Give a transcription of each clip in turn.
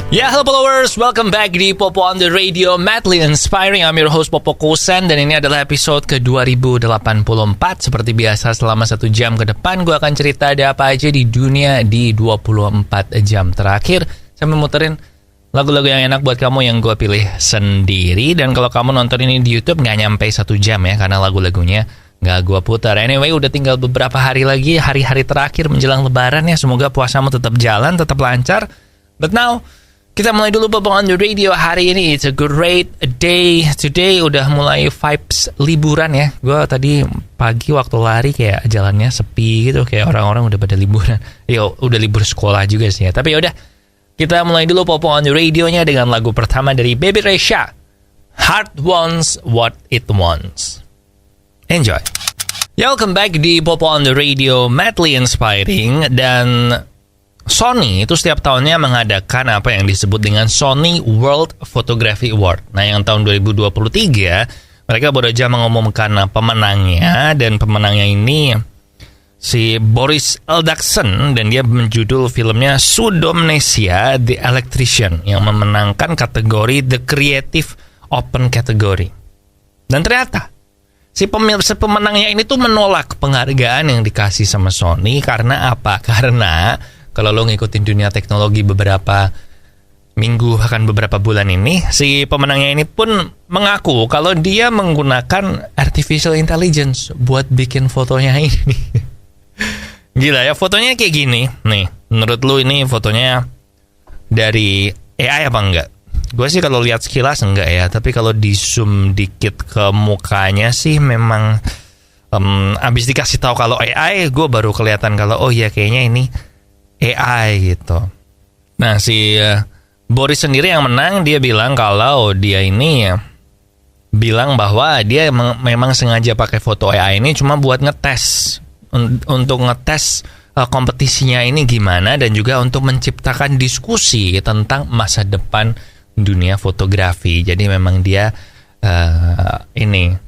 Ya, hello followers, welcome back di Popo on the Radio, madly inspiring. I'm your host Popo Kosen, dan ini adalah episode ke-2084. Seperti biasa, selama 1 jam ke depan gue akan cerita ada apa aja di dunia di 24 jam terakhir, sambil muterin lagu-lagu yang enak buat kamu yang gue pilih sendiri. Dan kalau kamu nonton ini di YouTube gak nyampe 1 jam ya, karena lagu-lagunya gak gue putar. Anyway, udah tinggal beberapa hari lagi, hari-hari terakhir menjelang lebaran ya. Semoga puasamu tetap jalan, tetap lancar. But now, kita mulai dulu Popo on the Radio hari ini. It's a great day. Today udah mulai vibes liburan ya. Gue tadi pagi waktu lari kayak jalannya sepi gitu. Kayak orang-orang udah pada liburan. Ya udah libur sekolah juga sih ya. Tapi yaudah, kita mulai dulu Popo on the Radio-nya dengan lagu pertama dari Baby Rexha, Heart Wants What It Wants. Enjoy. Ya, welcome back di Popo on the Radio, madly inspiring. Dan Sony itu setiap tahunnya mengadakan apa yang disebut dengan Sony World Photography Award. Nah, yang tahun 2023 mereka baru aja mengumumkan pemenangnya, dan pemenangnya ini si Boris Eldagsen, dan dia menjudul filmnya Pseudomnesia The Electrician yang memenangkan kategori The Creative Open Category. Dan ternyata si pemenangnya ini tuh menolak penghargaan yang dikasih sama Sony. Karena apa? Karena kalau lo ngikutin dunia teknologi beberapa minggu, bahkan beberapa bulan ini, si pemenangnya ini pun mengaku kalau dia menggunakan artificial intelligence buat bikin fotonya ini. Gila ya, fotonya kayak gini. Nih, menurut lo ini fotonya dari AI apa enggak? Gue sih kalau lihat sekilas enggak ya, tapi kalau di zoom dikit ke mukanya sih memang abis dikasih tahu kalau AI, gue baru kelihatan kalau oh ya kayaknya ini AI gitu. Nah, si Boris sendiri yang menang, dia bilang kalau dia ini bilang bahwa dia memang sengaja pakai foto AI ini cuma buat ngetes, untuk ngetes kompetisinya ini gimana, dan juga untuk menciptakan diskusi tentang masa depan dunia fotografi. Jadi memang dia ini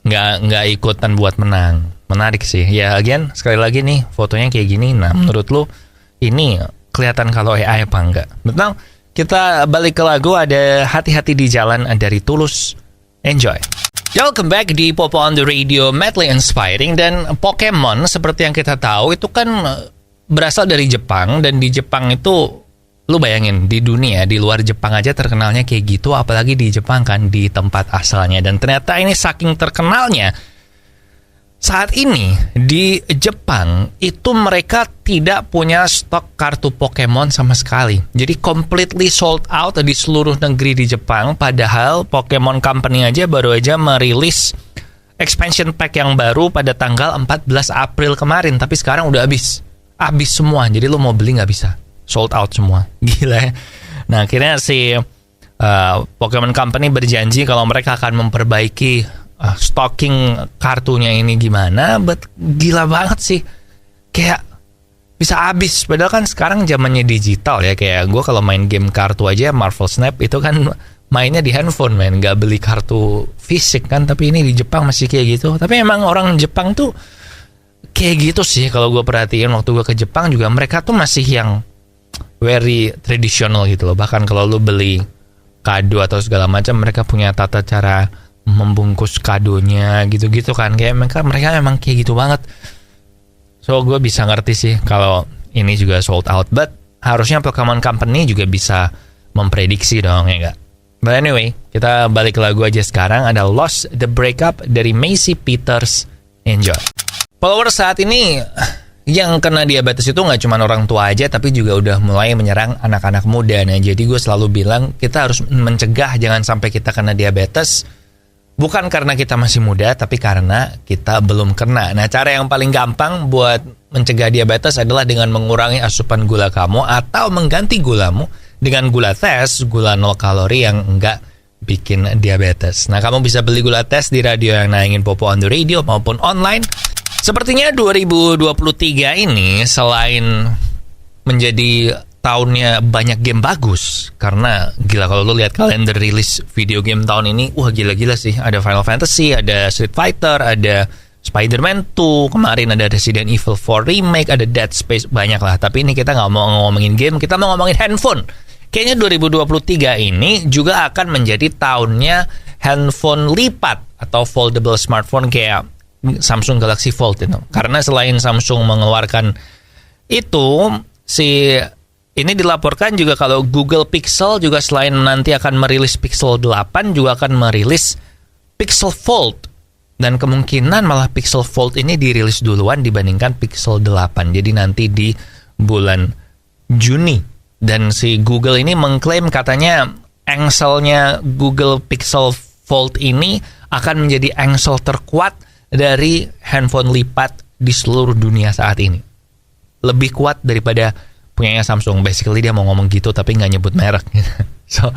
nggak ikutan buat menang. Menarik sih. Ya, again, sekali lagi nih fotonya kayak gini. Nah, menurut lu ini kelihatan kalau AI apa enggak? Betul? Kita balik ke lagu, ada Hati-Hati di Jalan dari Tulus. Enjoy. Welcome back di Popo on the Radio, madly inspiring. Dan Pokemon seperti yang kita tahu itu kan berasal dari Jepang, dan di Jepang itu lu bayangin, di dunia, di luar Jepang aja terkenalnya kayak gitu, apalagi di Jepang kan, di tempat asalnya. Dan ternyata ini saking terkenalnya, saat ini di Jepang itu mereka tidak punya stok kartu Pokemon sama sekali. Jadi completely sold out di seluruh negeri di Jepang. Padahal Pokemon Company aja baru aja merilis expansion pack yang baru pada tanggal 14 April kemarin. Tapi sekarang udah habis semua. Jadi lo mau beli nggak bisa, sold out semua. Gila ya. Nah, akhirnya si Pokemon Company berjanji kalau mereka akan memperbaiki stocking kartunya ini gimana. But gila banget sih, kayak bisa habis. Padahal kan sekarang zamannya digital ya. Kayak gue kalau main game kartu aja, Marvel Snap itu kan mainnya di handphone, men, nggak beli kartu fisik kan. Tapi ini di Jepang masih kayak gitu. Tapi emang orang Jepang tuh kayak gitu sih. Kalau gue perhatiin waktu gue ke Jepang juga, mereka tuh masih yang very traditional gitu loh. Bahkan kalau lu beli kado atau segala macam, mereka punya tata cara membungkus kadonya gitu-gitu kan. Kayak mereka memang kayak gitu banget. So gue bisa ngerti sih kalau ini juga sold out. But harusnya Pokemon Company juga bisa memprediksi dong, ya nggak? But anyway, kita balik ke lagu aja sekarang. Ada Lost the Breakup dari Macy Peters. Enjoy. Followers, saat ini yang kena diabetes itu nggak cuma orang tua aja, tapi juga udah mulai menyerang anak-anak muda. Nah, jadi gue selalu bilang kita harus mencegah jangan sampai kita kena diabetes. Bukan karena kita masih muda, tapi karena kita belum kena. Nah, cara yang paling gampang buat mencegah diabetes adalah dengan mengurangi asupan gula kamu, atau mengganti gulamu dengan gula tes, gula 0 kalori yang enggak bikin diabetes. Nah, kamu bisa beli gula tes di radio yang nayangin Popo on the Radio maupun online. Sepertinya 2023 ini selain menjadi tahunnya banyak game bagus, karena gila kalau lu lihat kalender rilis video game tahun ini, wah gila-gila sih. Ada Final Fantasy, ada Street Fighter, ada Spider-Man 2, kemarin ada Resident Evil 4 Remake, ada Dead Space, banyak lah. Tapi ini kita nggak mau ngomongin game, kita mau ngomongin handphone. kayaknya 2023 ini juga akan menjadi tahunnya handphone lipat atau foldable smartphone kayak Samsung Galaxy Fold itu. Karena selain Samsung mengeluarkan itu, ini dilaporkan juga kalau Google Pixel juga selain nanti akan merilis Pixel 8 juga akan merilis Pixel Fold. Dan kemungkinan malah Pixel Fold ini dirilis duluan dibandingkan Pixel 8. Jadi nanti di bulan Juni. Dan si Google ini mengklaim katanya engselnya Google Pixel Fold ini akan menjadi engsel terkuat dari handphone lipat di seluruh dunia saat ini. Lebih kuat daripada punyanya Samsung. Basically dia mau ngomong gitu tapi nggak nyebut merek. So,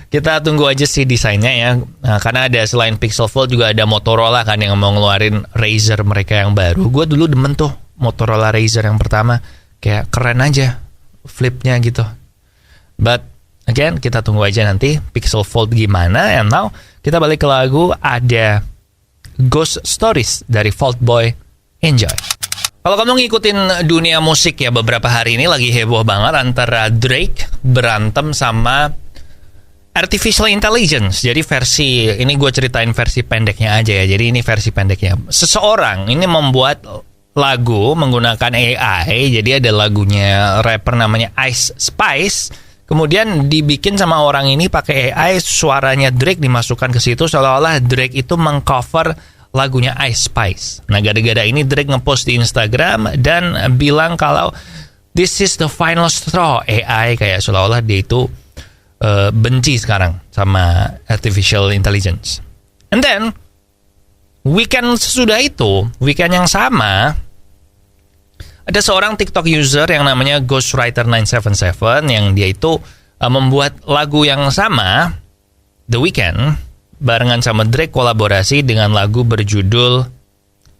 kita tunggu aja sih desainnya ya. Nah, karena ada selain Pixel Fold juga ada Motorola kan yang mau ngeluarin Razr mereka yang baru. Gue dulu demen tuh Motorola Razr yang pertama. Kayak keren aja flipnya gitu. But again, kita tunggu aja nanti Pixel Fold gimana. And now kita balik ke lagu, ada Ghost Stories dari Fault Boy. Enjoy. Kalau kamu ngikutin dunia musik ya, beberapa hari ini lagi heboh banget antara Drake berantem sama Artificial Intelligence. Jadi ini gue ceritain versi pendeknya aja ya. Jadi ini versi pendeknya. Seseorang ini membuat lagu menggunakan AI. Jadi ada lagunya rapper namanya Ice Spice. Kemudian dibikin sama orang ini pakai AI, suaranya Drake dimasukkan ke situ seolah-olah Drake itu mengcover lagunya Ice Spice. Nah, gara-gara ini Drake ngepost di Instagram dan bilang kalau this is the final straw AI, kayak seolah-olah dia itu benci sekarang sama Artificial Intelligence. And then weekend yang sama, ada seorang TikTok user yang namanya Ghostwriter977 yang dia itu membuat lagu yang sama, The Weeknd, barengan sama Drake kolaborasi dengan lagu berjudul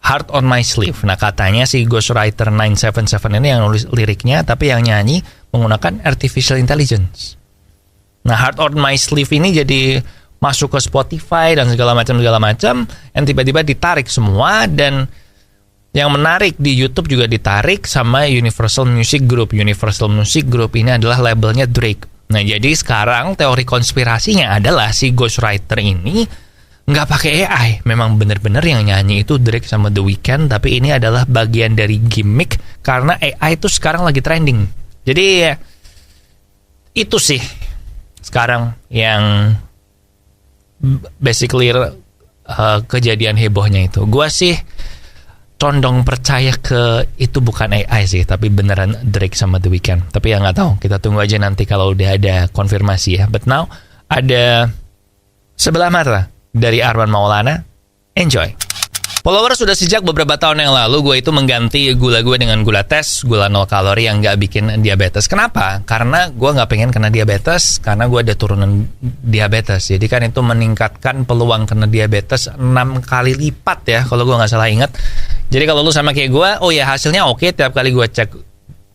Heart on My Sleeve. Nah, katanya si Ghostwriter977 ini yang nulis liriknya, tapi yang nyanyi menggunakan Artificial Intelligence. Nah, Heart on My Sleeve ini jadi masuk ke Spotify dan segala macam, dan tiba-tiba ditarik semua. Dan yang menarik, di YouTube juga ditarik sama Universal Music Group. Universal Music Group ini adalah labelnya Drake. Nah, jadi sekarang teori konspirasinya adalah si Ghostwriter ini nggak pakai AI. Memang benar-benar yang nyanyi itu Drake sama The Weeknd, tapi ini adalah bagian dari gimmick karena AI itu sekarang lagi trending. Jadi itu sih sekarang yang basically kejadian hebohnya itu. Gua sih condong percaya ke itu bukan AI sih, tapi beneran Drake sama The Weeknd. Tapi ya nggak tahu, kita tunggu aja nanti kalau udah ada konfirmasi ya. But now ada Sebelah Mata dari Arman Maulana. Enjoy. Followers sudah sejak beberapa tahun yang lalu gue itu mengganti gula gue dengan gula tes, gula 0 kalori yang nggak bikin diabetes. Kenapa? Karena gue nggak pengen kena diabetes, karena gue ada turunan diabetes. Jadi kan itu meningkatkan peluang kena diabetes 6 kali lipat ya, kalau gue nggak salah ingat. Jadi kalau lu sama kayak gue, oh ya hasilnya oke, tiap kali gue cek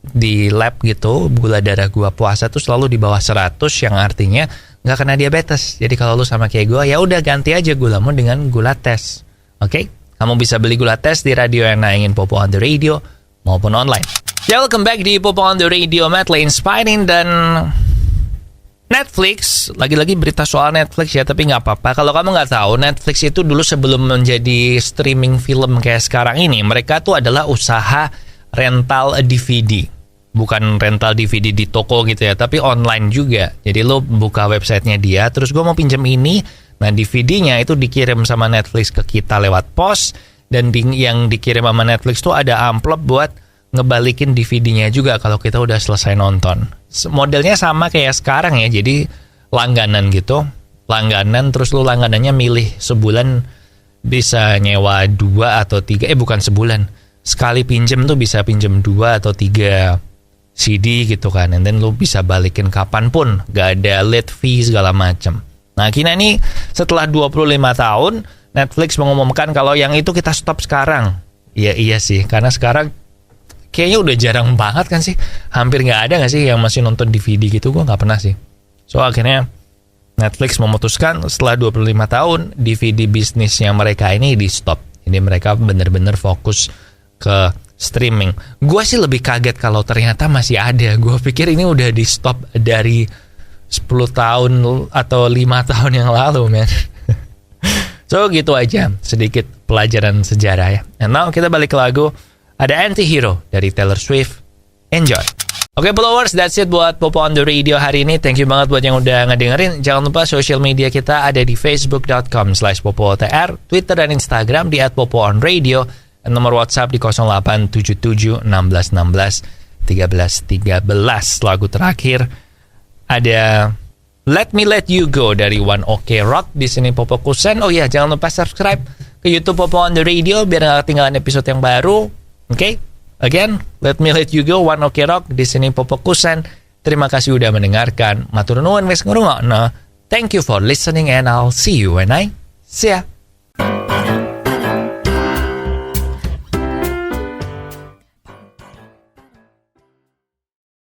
di lab gitu, gula darah gue puasa tuh selalu di bawah 100, yang artinya nggak kena diabetes. Jadi kalau lu sama kayak gue, ya udah ganti aja gulamu dengan gula tes. Oke? Kamu bisa beli gula tes di radio yang naingin Popo on the Radio maupun online. Ya, welcome back di Popo on the Radio, Madly Inspiring. Dan Netflix, lagi-lagi berita soal Netflix ya, tapi nggak apa-apa. Kalau kamu nggak tahu, Netflix itu dulu sebelum menjadi streaming film kayak sekarang ini, mereka tuh adalah usaha rental DVD. Bukan rental DVD di toko gitu ya, tapi online juga. Jadi lo buka websitenya dia, terus gue mau pinjam ini. Nah, DVD-nya itu dikirim sama Netflix ke kita lewat pos, dan yang dikirim sama Netflix tuh ada amplop buat ngebalikin DVD-nya juga kalau kita udah selesai nonton. Modelnya sama kayak sekarang ya, jadi langganan gitu. Langganan, terus lu langganannya milih sebulan bisa nyewa 2 atau 3, bukan sebulan. Sekali pinjem tuh bisa pinjem 2 atau 3 CD gitu kan. And then lu bisa balikin kapanpun, gak ada late fee segala macam. Nah, kini nih setelah 25 tahun Netflix mengumumkan kalau yang itu kita stop sekarang. Iya sih, karena sekarang kayaknya udah jarang banget kan sih. Hampir gak ada gak sih yang masih nonton DVD gitu, gue gak pernah sih. So akhirnya Netflix memutuskan setelah 25 tahun DVD bisnisnya mereka ini di stop. Jadi mereka bener-bener fokus ke streaming. Gue sih lebih kaget kalau ternyata masih ada. Gue pikir ini udah di stop dari 10 tahun atau 5 tahun yang lalu, man. So, gitu aja. Sedikit pelajaran sejarah ya. And now, kita balik ke lagu. Ada Anti-Hero dari Taylor Swift. Enjoy. Oke, followers, that's it buat Popo on the Radio hari ini. Thank you banget buat yang udah ngedengerin. Jangan lupa social media kita ada di facebook.com/popootr, Twitter dan Instagram di @popoonradio, dan nomor WhatsApp di 0877 1616 1313. Lagu terakhir ada Let Me Let You Go dari One Ok Rock. Di sini Popo Kusen. Oh ya, jangan lupa subscribe ke YouTube Popo on the Radio biar nggak ketinggalan episode yang baru. Oke? Again, Let Me Let You Go, One Ok Rock. Di sini Popo Kusen. Terima kasih udah mendengarkan. Matur nuwun wis ngrungokno. Thank you for listening and I'll see you when I see ya.